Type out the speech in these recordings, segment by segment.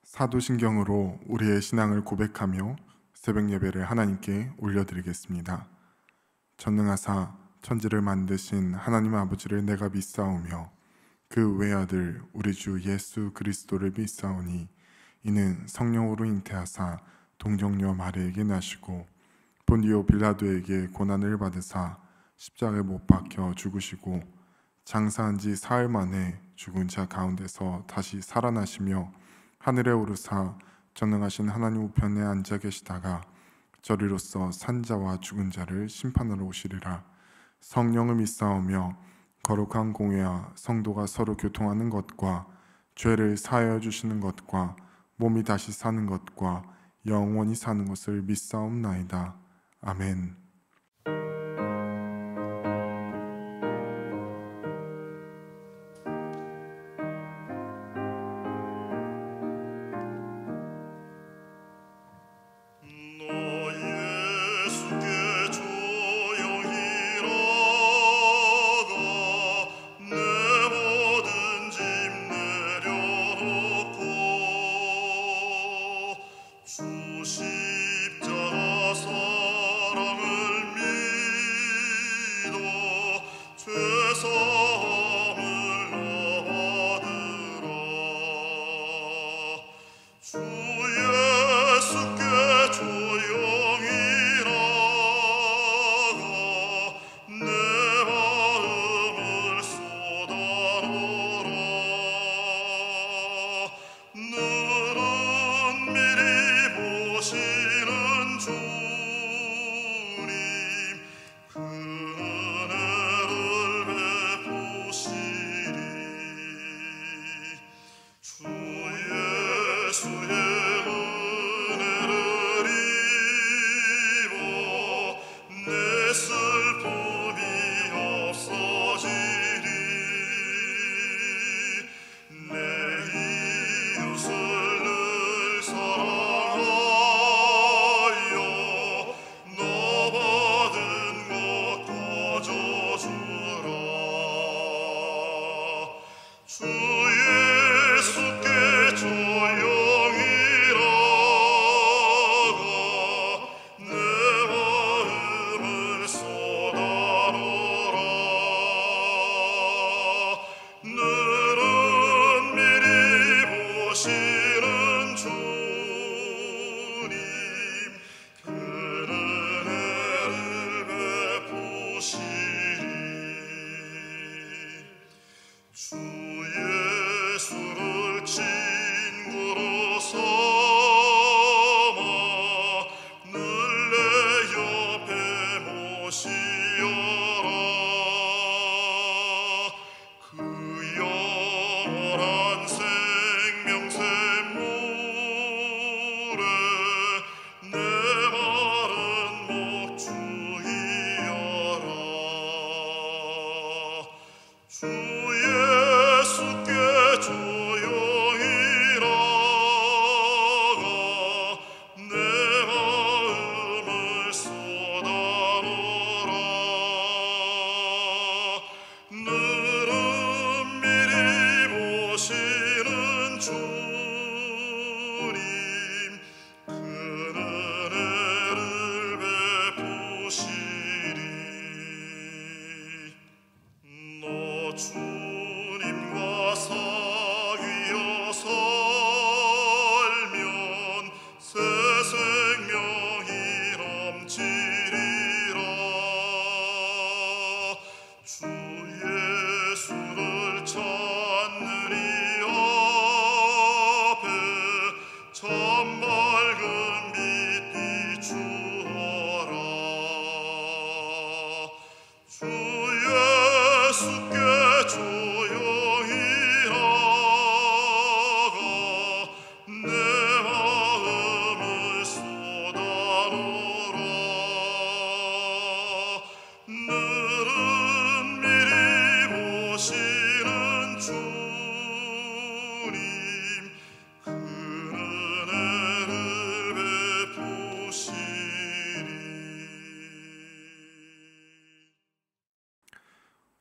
사도신경으로 우리의 신앙을 고백하며 새벽 예배를 하나님께 올려드리겠습니다. 전능하사 천지를 만드신 하나님 아버지를 내가 믿사오며 그 외아들 우리 주 예수 그리스도를 믿사오니 이는 성령으로 잉태하사 동정녀 마리에게 나시고 본디오 빌라도에게 고난을 받으사 십자가에 못 박혀 죽으시고 장사한 지 사흘 만에 죽은 자 가운데서 다시 살아나시며 하늘에 오르사 전능하신 하나님 우편에 앉아 계시다가 저리로서 산자와 죽은 자를 심판하러 오시리라. 성령을 믿사오며 거룩한 공회와 성도가 서로 교통하는 것과 죄를 사하여 주시는 것과 몸이 다시 사는 것과 영원히 사는 것을 믿사옵나이다. 아멘.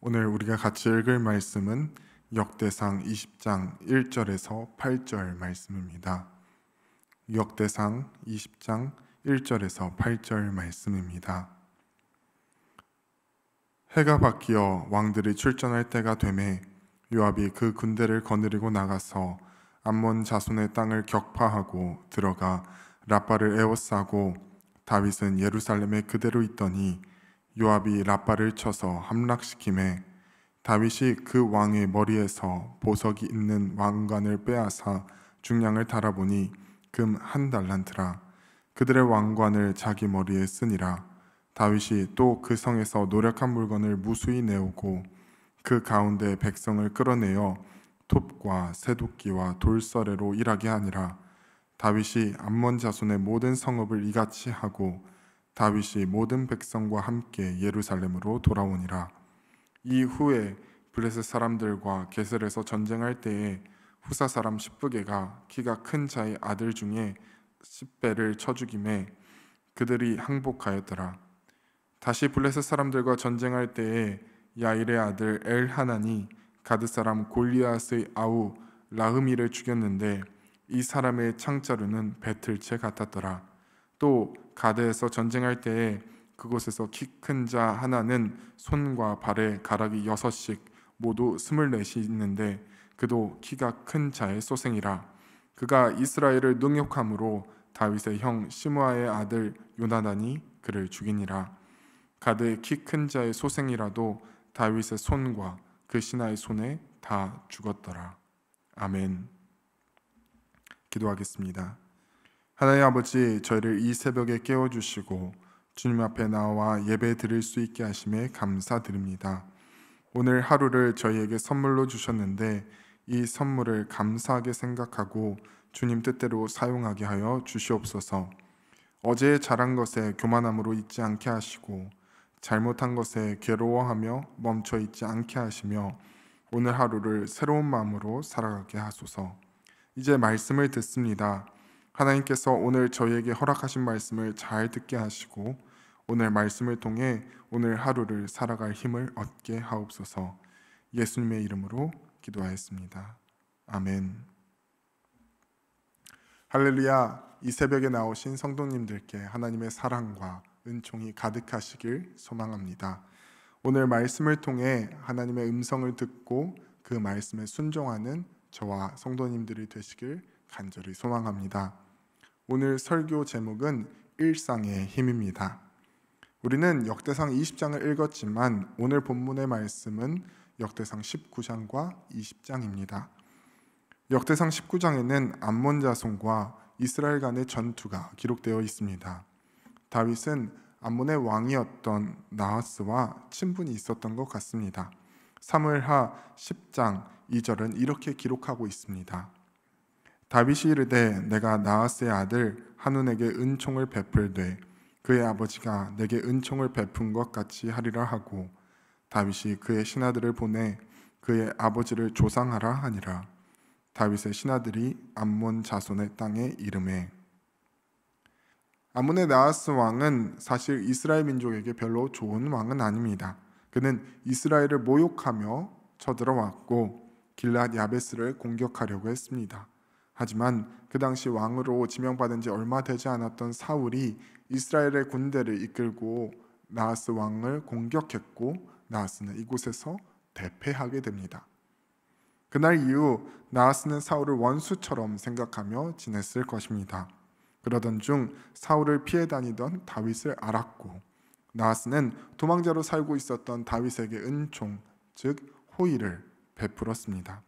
오늘 우리가 같이 읽을 말씀은 역대상 20장 1절에서 8절 말씀입니다. 역대상 20장 1절에서 8절 말씀입니다. 해가 바뀌어 왕들이 출전할 때가 되매 요압이 그 군대를 거느리고 나가서 암몬 자손의 땅을 격파하고 들어가 랍바를 에워싸고 다윗은 예루살렘에 그대로 있더니 요압이 랍바를 쳐서 함락시키매 다윗이 그 왕의 머리에서 보석이 있는 왕관을 빼앗아 중량을 달아보니 금 1달란트라. 그들의 왕관을 자기 머리에 쓰니라. 다윗이 또 그 성에서 노력한 물건을 무수히 내오고 그 가운데 백성을 끌어내어 톱과 새도끼와 돌서래로 일하게 하니라. 다윗이 암몬 자손의 모든 성읍을 이같이 하고 다윗이 모든 백성과 함께 예루살렘으로 돌아오니라. 이후에 블레셋 사람들과 게셀에서 전쟁할 때에 후사 사람 십부게가 키가 큰 자의 아들 중에 10배를 쳐 죽임에 그들이 항복하였더라. 다시 블레셋 사람들과 전쟁할 때에 야일의 아들 엘하난이 가드 사람 골리앗의 아우 라흐미를 죽였는데 이 사람의 창자루는 배틀채 같았더라. 또 가드에서 전쟁할 때에 그곳에서 키 큰 자 하나는 손과 발에 가락이 6씩 모두 24이 있는데 그도 키가 큰 자의 소생이라. 그가 이스라엘을 능욕함으로 다윗의 형 시므아의 아들 요나단이 그를 죽이니라. 가드의 키 큰 자의 소생이라도 다윗의 손과 그 신하의 손에 다 죽었더라. 아멘. 기도하겠습니다. 하나님 아버지, 저희를 이 새벽에 깨워주시고 주님 앞에 나와 예배 드릴 수 있게 하심에 감사드립니다. 오늘 하루를 저희에게 선물로 주셨는데 이 선물을 감사하게 생각하고 주님 뜻대로 사용하게 하여 주시옵소서. 어제 잘한 것에 교만함으로 있지 않게 하시고 잘못한 것에 괴로워하며 멈춰 있지 않게 하시며 오늘 하루를 새로운 마음으로 살아가게 하소서. 이제 말씀을 듣습니다. 하나님께서 오늘 저희에게 허락하신 말씀을 잘 듣게 하시고 오늘 말씀을 통해 오늘 하루를 살아갈 힘을 얻게 하옵소서. 예수님의 이름으로 기도하였습니다. 아멘. 할렐루야. 이 새벽에 나오신 성도님들께 하나님의 사랑과 은총이 가득하시길 소망합니다. 오늘 말씀을 통해 하나님의 음성을 듣고 그 말씀에 순종하는 저와 성도님들이 되시길 간절히 소망합니다. 오늘 설교 제목은 일상의 힘입니다. 우리는 역대상 20장을 읽었지만 오늘 본문의 말씀은 역대상 19장과 20장입니다. 역대상 19장에는 암몬 자손과 이스라엘 간의 전투가 기록되어 있습니다. 다윗은 암몬의 왕이었던 나하스와 친분이 있었던 것 같습니다. 사무엘하 10장 2절은 이렇게 기록하고 있습니다. 다윗이 이르되 내가 나하스의 아들 한운에게 은총을 베풀되 그의 아버지가 내게 은총을 베푼 것 같이 하리라 하고 다윗이 그의 신하들을 보내 그의 아버지를 조상하라 하니라. 다윗의 신하들이 암몬 자손의 땅에 이르매. 암몬의 나하스 왕은 사실 이스라엘 민족에게 별로 좋은 왕은 아닙니다. 그는 이스라엘을 모욕하며 쳐들어왔고 길랏 야베스를 공격하려고 했습니다. 하지만 그 당시 왕으로 지명받은 지 얼마 되지 않았던 사울이 이스라엘의 군대를 이끌고 나하스 왕을 공격했고 나하스는 이곳에서 대패하게 됩니다. 그날 이후 나하스는 사울을 원수처럼 생각하며 지냈을 것입니다. 그러던 중 사울을 피해 다니던 다윗을 알았고 나하스는 도망자로 살고 있었던 다윗에게 은총, 즉 호의를 베풀었습니다.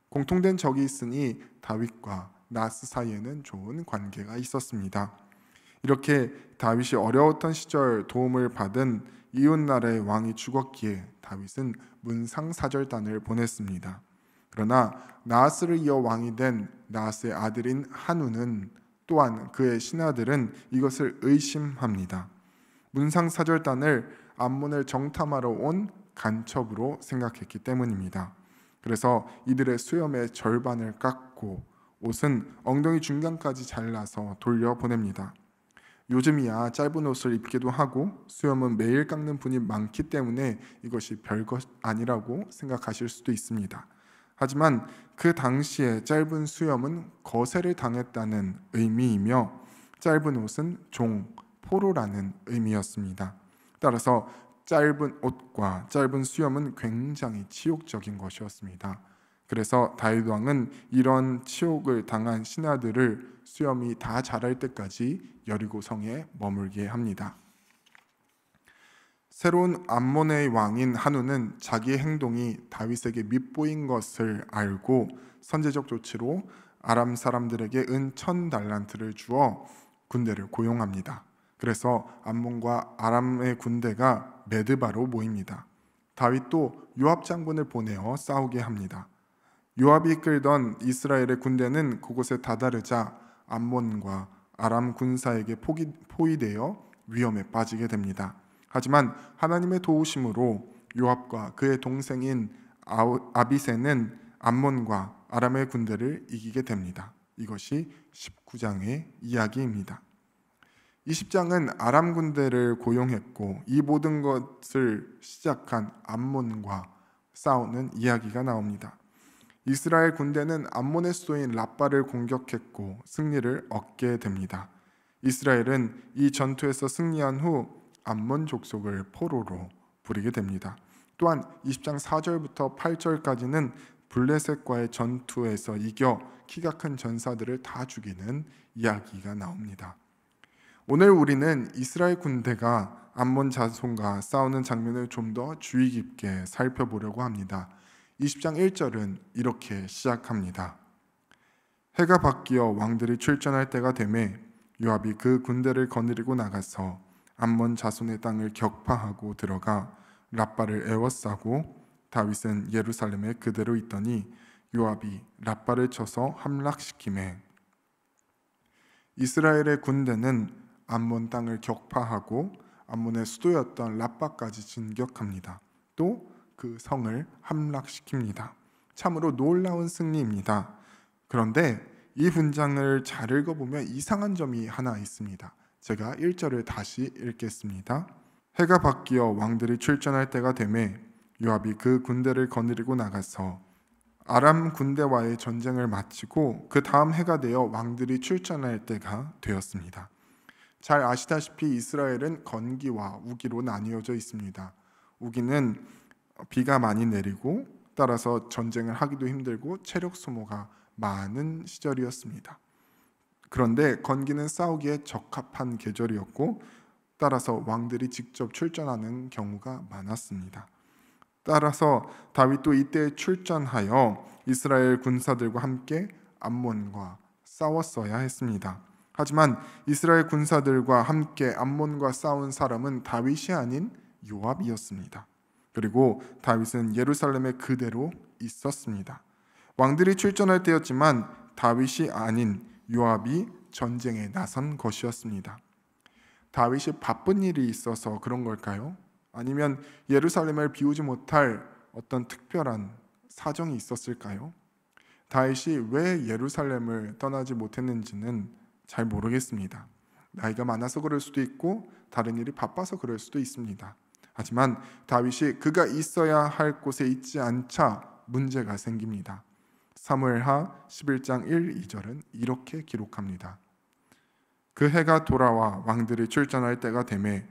공통된 적이 있으니 다윗과 나하스 사이에는 좋은 관계가 있었습니다. 이렇게 다윗이 어려웠던 시절 도움을 받은 이웃나라의 왕이 죽었기에 다윗은 문상사절단을 보냈습니다. 그러나 나하스를 이어 왕이 된 나하스의 아들인 한운은 또한 그의 신하들은 이것을 의심합니다. 문상사절단을 암몬을 정탐하러 온 간첩으로 생각했기 때문입니다. 그래서 이들의 수염의 절반을 깎고 옷은 엉덩이 중간까지 잘라서 돌려보냅니다. 요즘이야 짧은 옷을 입기도 하고 수염은 매일 깎는 분이 많기 때문에 이것이 별것 아니라고 생각하실 수도 있습니다. 하지만 그 당시에 짧은 수염은 거세를 당했다는 의미이며 짧은 옷은 종, 포로라는 의미였습니다. 따라서 짧은 옷과 짧은 수염은 굉장히 치욕적인 것이었습니다. 그래서 다윗 왕은 이런 치욕을 당한 신하들을 수염이 다 자랄 때까지 여리고 성에 머물게 합니다. 새로운 암몬의 왕인 한우는 자기의 행동이 다윗에게 밉보인 것을 알고 선제적 조치로 아람 사람들에게 은 1000달란트를 주어 군대를 고용합니다. 그래서 암몬과 아람의 군대가 메드바로 모입니다. 다윗도 요압 장군을 보내어 싸우게 합니다. 요압이 이끌던 이스라엘의 군대는 그곳에 다다르자 암몬과 아람 군사에게 포위되어 위험에 빠지게 됩니다. 하지만 하나님의 도우심으로 요압과 그의 동생인 아비새는 암몬과 아람의 군대를 이기게 됩니다. 이것이 19장의 이야기입니다. 20장은 아람 군대를 고용했고 이 모든 것을 시작한 암몬과 싸우는 이야기가 나옵니다. 이스라엘 군대는 암몬의 수도인 랍바를 공격했고 승리를 얻게 됩니다. 이스라엘은 이 전투에서 승리한 후 암몬 족속을 포로로 부리게 됩니다. 또한 20장 4절부터 8절까지는 블레셋과의 전투에서 이겨 키가 큰 전사들을 다 죽이는 이야기가 나옵니다. 오늘 우리는 이스라엘 군대가 암몬 자손과 싸우는 장면을 좀 더 주의 깊게 살펴보려고 합니다. 20장 1절은 이렇게 시작합니다. 해가 바뀌어 왕들이 출전할 때가 되매 요압이 그 군대를 거느리고 나가서 암몬 자손의 땅을 격파하고 들어가 랍바를 에워싸고 다윗은 예루살렘에 그대로 있더니 요압이 랍바를 쳐서 함락시키매 이스라엘의 군대는 암몬 땅을 격파하고 암몬의 수도였던 랍바까지 진격합니다. 또 그 성을 함락시킵니다. 참으로 놀라운 승리입니다. 그런데 이 문장을 잘 읽어보면 이상한 점이 하나 있습니다. 제가 1절을 다시 읽겠습니다. 해가 바뀌어 왕들이 출전할 때가 되매 요압이 그 군대를 거느리고 나가서 아람 군대와의 전쟁을 마치고 그 다음 해가 되어 왕들이 출전할 때가 되었습니다. 잘 아시다시피 이스라엘은 건기와 우기로 나뉘어져 있습니다. 우기는 비가 많이 내리고 따라서 전쟁을 하기도 힘들고 체력 소모가 많은 시절이었습니다. 그런데 건기는 싸우기에 적합한 계절이었고 따라서 왕들이 직접 출전하는 경우가 많았습니다. 따라서 다윗도 이때 출전하여 이스라엘 군사들과 함께 암몬과 싸웠어야 했습니다. 하지만 이스라엘 군사들과 함께 암몬과 싸운 사람은 다윗이 아닌 요압이었습니다. 그리고 다윗은 예루살렘에 그대로 있었습니다. 왕들이 출전할 때였지만 다윗이 아닌 요압이 전쟁에 나선 것이었습니다. 다윗이 바쁜 일이 있어서 그런 걸까요? 아니면 예루살렘을 비우지 못할 어떤 특별한 사정이 있었을까요? 다윗이 왜 예루살렘을 떠나지 못했는지는 잘 모르겠습니다. 나이가 많아서 그럴 수도 있고 다른 일이 바빠서 그럴 수도 있습니다. 하지만 다윗이 그가 있어야 할 곳에 있지 않자 문제가 생깁니다. 사무엘하 11장 1, 2절은 이렇게 기록합니다. 그 해가 돌아와 왕들이 출전할 때가 되매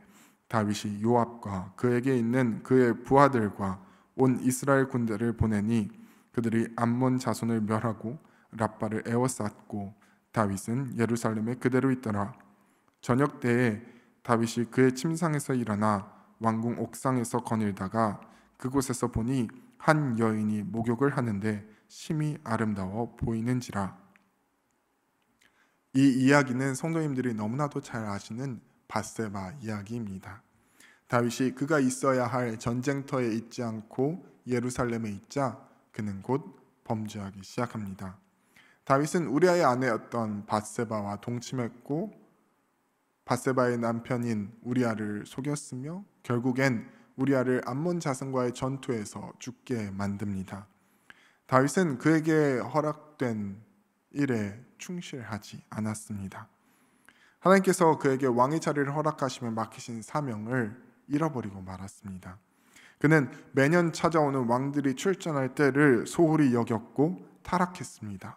다윗이 요압과 그에게 있는 그의 부하들과 온 이스라엘 군대를 보내니 그들이 암몬 자손을 멸하고 랍바를 에워쌌고 다윗은 예루살렘에 그대로 있더라. 저녁 때에 다윗이 그의 침상에서 일어나 왕궁 옥상에서 거닐다가 그곳에서 보니 한 여인이 목욕을 하는데 심히 아름다워 보이는지라. 이 이야기는 성도님들이 너무나도 잘 아시는 밧세바 이야기입니다. 다윗이 그가 있어야 할 전쟁터에 있지 않고 예루살렘에 있자 그는 곧 범죄하기 시작합니다. 다윗은 우리아의 아내였던 밧세바와 동침했고 밧세바의 남편인 우리아를 속였으며 결국엔 우리아를 암몬 자손과의 전투에서 죽게 만듭니다. 다윗은 그에게 허락된 일에 충실하지 않았습니다. 하나님께서 그에게 왕의 자리를 허락하시며 맡기신 사명을 잃어버리고 말았습니다. 그는 매년 찾아오는 왕들이 출전할 때를 소홀히 여겼고 타락했습니다.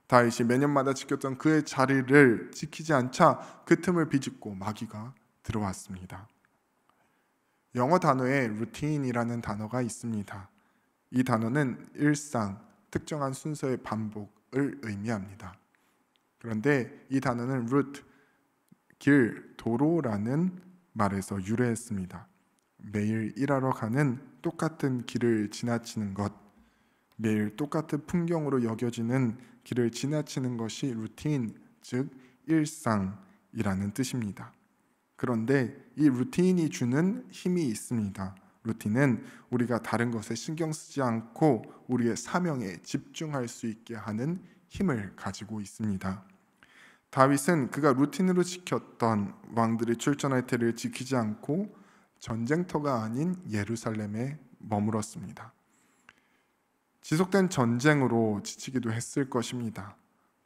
다윗이 매년마다 지켰던 그의 자리를 지키지 않자 그 틈을 비집고 마귀가 들어왔습니다. 영어 단어에 루틴이라는 단어가 있습니다. 이 단어는 일상, 특정한 순서의 반복을 의미합니다. 그런데 이 단어는 route, 길, 도로라는 말에서 유래했습니다. 매일 일하러 가는 똑같은 길을 지나치는 것, 매일 똑같은 풍경으로 여겨지는 길을 지나치는 것이 루틴, 즉 일상이라는 뜻입니다. 그런데 이 루틴이 주는 힘이 있습니다. 루틴은 우리가 다른 것에 신경 쓰지 않고 우리의 사명에 집중할 수 있게 하는 힘을 가지고 있습니다. 다윗은 그가 루틴으로 지켰던 왕들이 출전할 때를 지키지 않고 전쟁터가 아닌 예루살렘에 머물었습니다. 지속된 전쟁으로 지치기도 했을 것입니다.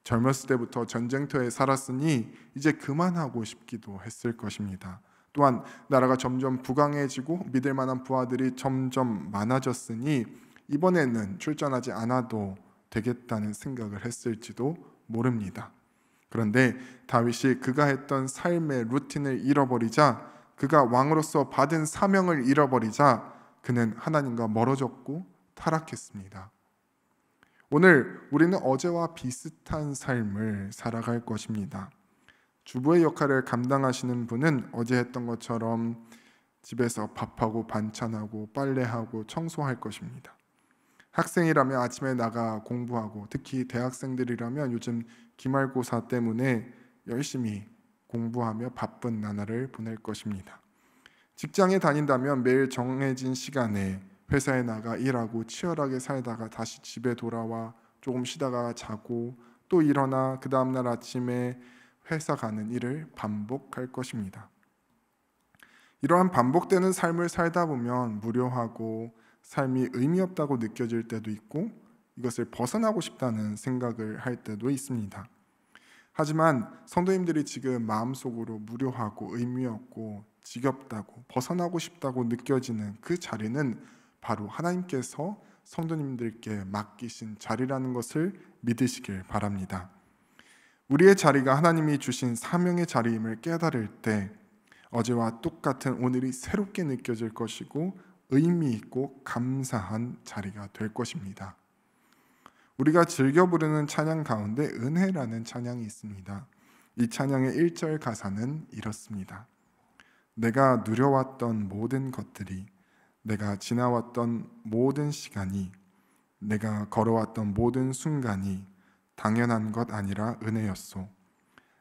젊었을 때부터 전쟁터에 살았으니 이제 그만하고 싶기도 했을 것입니다. 또한 나라가 점점 부강해지고 믿을 만한 부하들이 점점 많아졌으니 이번에는 출전하지 않아도 되겠다는 생각을 했을지도 모릅니다. 그런데 다윗이 그가 했던 삶의 루틴을 잃어버리자, 그가 왕으로서 받은 사명을 잃어버리자 그는 하나님과 멀어졌고 타락했습니다. 오늘 우리는 어제와 비슷한 삶을 살아갈 것입니다. 주부의 역할을 감당하시는 분은 어제 했던 것처럼 집에서 밥하고 반찬하고 빨래하고 청소할 것입니다. 학생이라면 아침에 나가 공부하고, 특히 대학생들이라면 요즘 기말고사 때문에 열심히 공부하며 바쁜 나날을 보낼 것입니다. 직장에 다닌다면 매일 정해진 시간에 회사에 나가 일하고 치열하게 살다가 다시 집에 돌아와 조금 쉬다가 자고 또 일어나 그 다음날 아침에 회사 가는 일을 반복할 것입니다. 이러한 반복되는 삶을 살다 보면 무료하고 삶이 의미 없다고 느껴질 때도 있고 이것을 벗어나고 싶다는 생각을 할 때도 있습니다. 하지만 성도님들이 지금 마음속으로 무료하고 의미 없고 지겹다고 벗어나고 싶다고 느껴지는 그 자리는 바로 하나님께서 성도님들께 맡기신 자리라는 것을 믿으시길 바랍니다. 우리의 자리가 하나님이 주신 사명의 자리임을 깨달을 때 어제와 똑같은 오늘이 새롭게 느껴질 것이고 의미 있고 감사한 자리가 될 것입니다. 우리가 즐겨 부르는 찬양 가운데 은혜라는 찬양이 있습니다. 이 찬양의 1절 가사는 이렇습니다. 내가 누려왔던 모든 것들이, 내가 지나왔던 모든 시간이, 내가 걸어왔던 모든 순간이 당연한 것 아니라 은혜였소.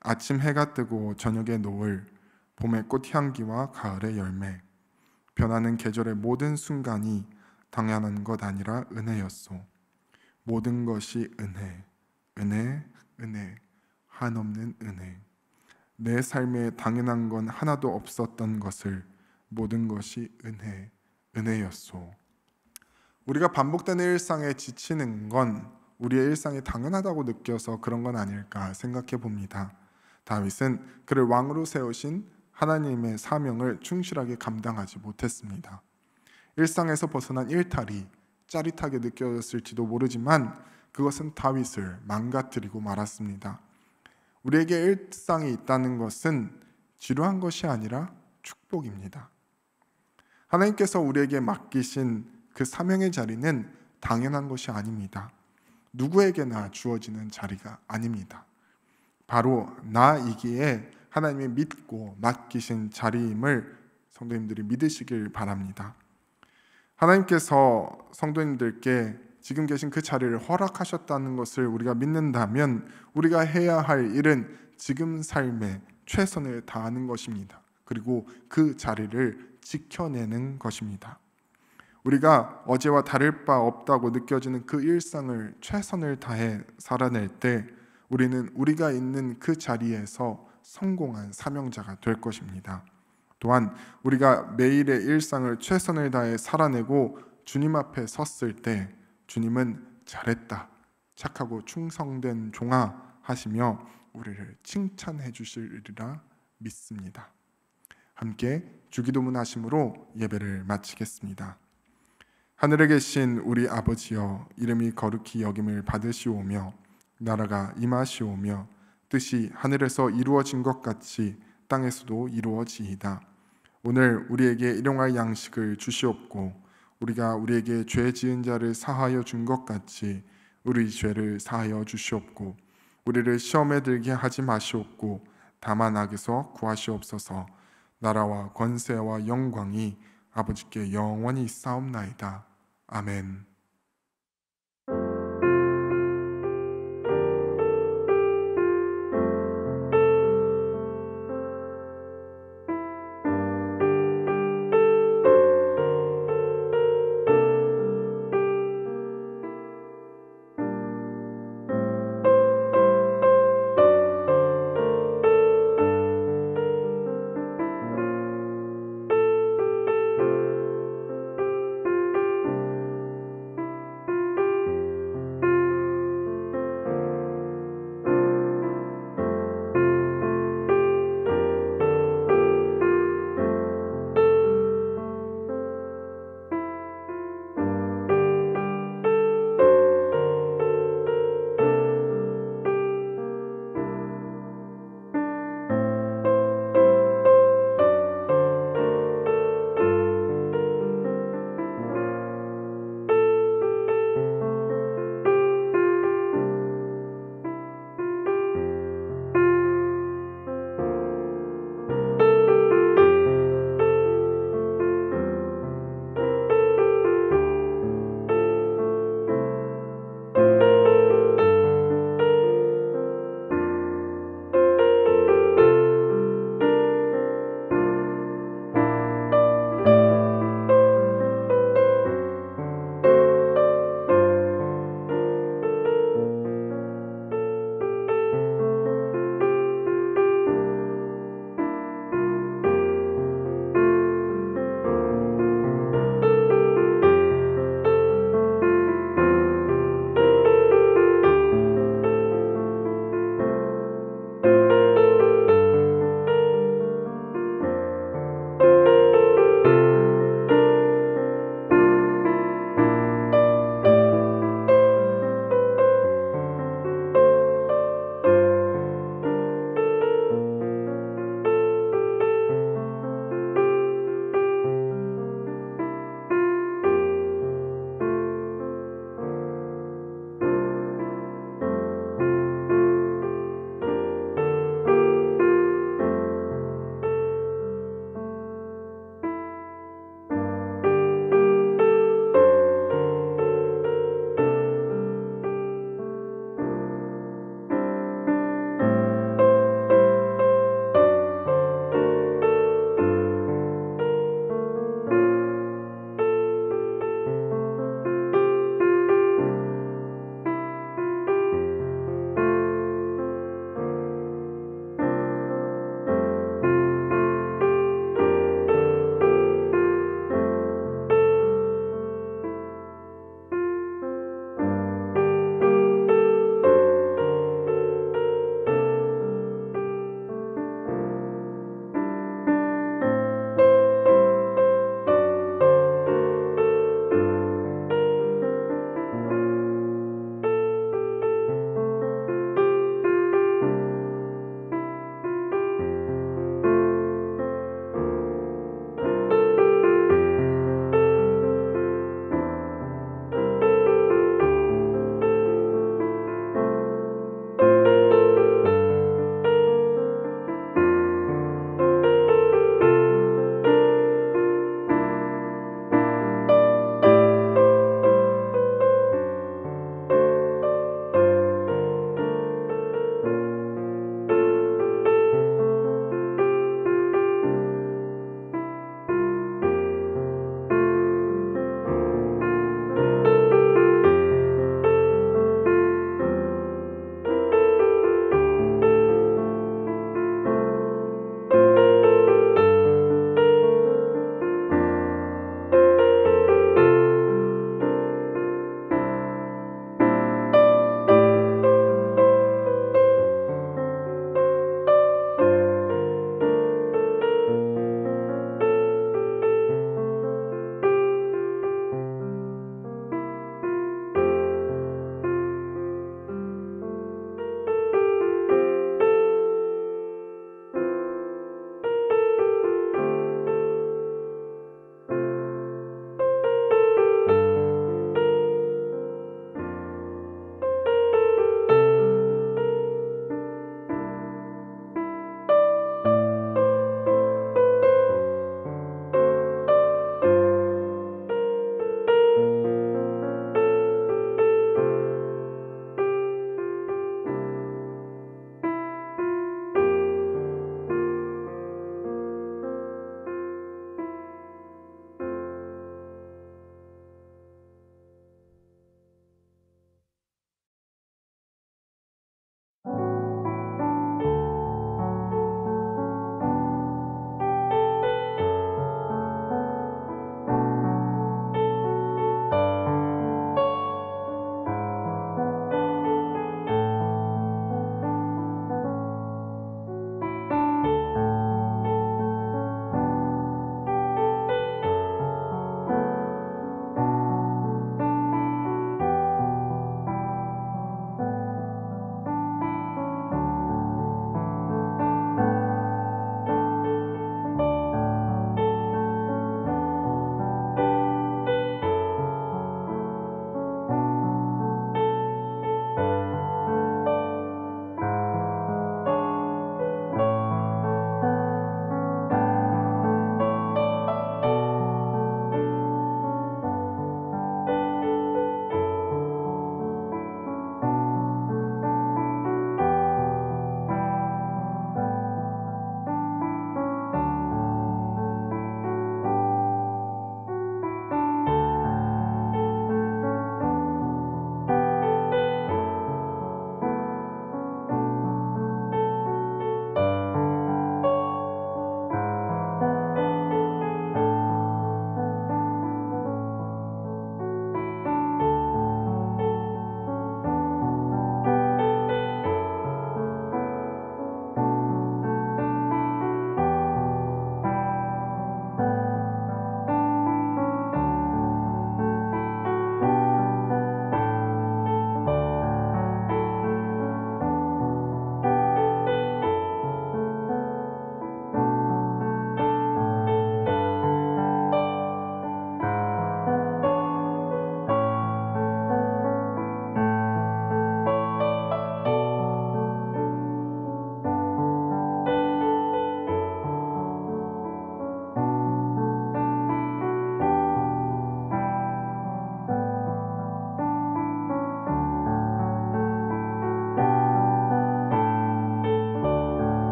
아침 해가 뜨고 저녁의 노을, 봄의 꽃향기와 가을의 열매, 변하는 계절의 모든 순간이 당연한 것 아니라 은혜였소. 모든 것이 은혜, 은혜, 은혜, 한없는 은혜. 내 삶에 당연한 건 하나도 없었던 것을 모든 것이 은혜, 은혜였소. 우리가 반복되는 일상에 지치는 건 우리의 일상이 당연하다고 느껴서 그런 건 아닐까 생각해 봅니다. 다윗은 그를 왕으로 세우신 하나님의 사명을 충실하게 감당하지 못했습니다. 일상에서 벗어난 일탈이 짜릿하게 느껴졌을지도 모르지만 그것은 다윗을 망가뜨리고 말았습니다. 우리에게 일상이 있다는 것은 지루한 것이 아니라 축복입니다. 하나님께서 우리에게 맡기신 그 사명의 자리는 당연한 것이 아닙니다. 누구에게나 주어지는 자리가 아닙니다. 바로 나이기에 하나님이 믿고 맡기신 자리임을 성도님들이 믿으시길 바랍니다. 하나님께서 성도님들께 지금 계신 그 자리를 허락하셨다는 것을 우리가 믿는다면 우리가 해야 할 일은 지금 삶에 최선을 다하는 것입니다. 그리고 그 자리를 지켜내는 것입니다. 우리가 어제와 다를 바 없다고 느껴지는 그 일상을 최선을 다해 살아낼 때 우리는 우리가 있는 그 자리에서 성공한 사명자가 될 것입니다. 또한 우리가 매일의 일상을 최선을 다해 살아내고 주님 앞에 섰을 때 주님은 잘했다, 착하고 충성된 종아 하시며 우리를 칭찬해 주시리라 믿습니다. 함께 주기도문 하심으로 예배를 마치겠습니다. 하늘에 계신 우리 아버지여, 이름이 거룩히 여김을 받으시오며 나라가 임하시오며 뜻이 하늘에서 이루어진 것 같이 땅에서도 이루어지이다. 오늘 우리에게 일용할 양식을 주시옵고 우리가 우리에게 죄 지은 자를 사하여 준 것 같이 우리 죄를 사하여 주시옵고 우리를 시험에 들게 하지 마시옵고 다만 악에서 구하시옵소서. 나라와 권세와 영광이 아버지께 영원히 있사옵나이다. 아멘.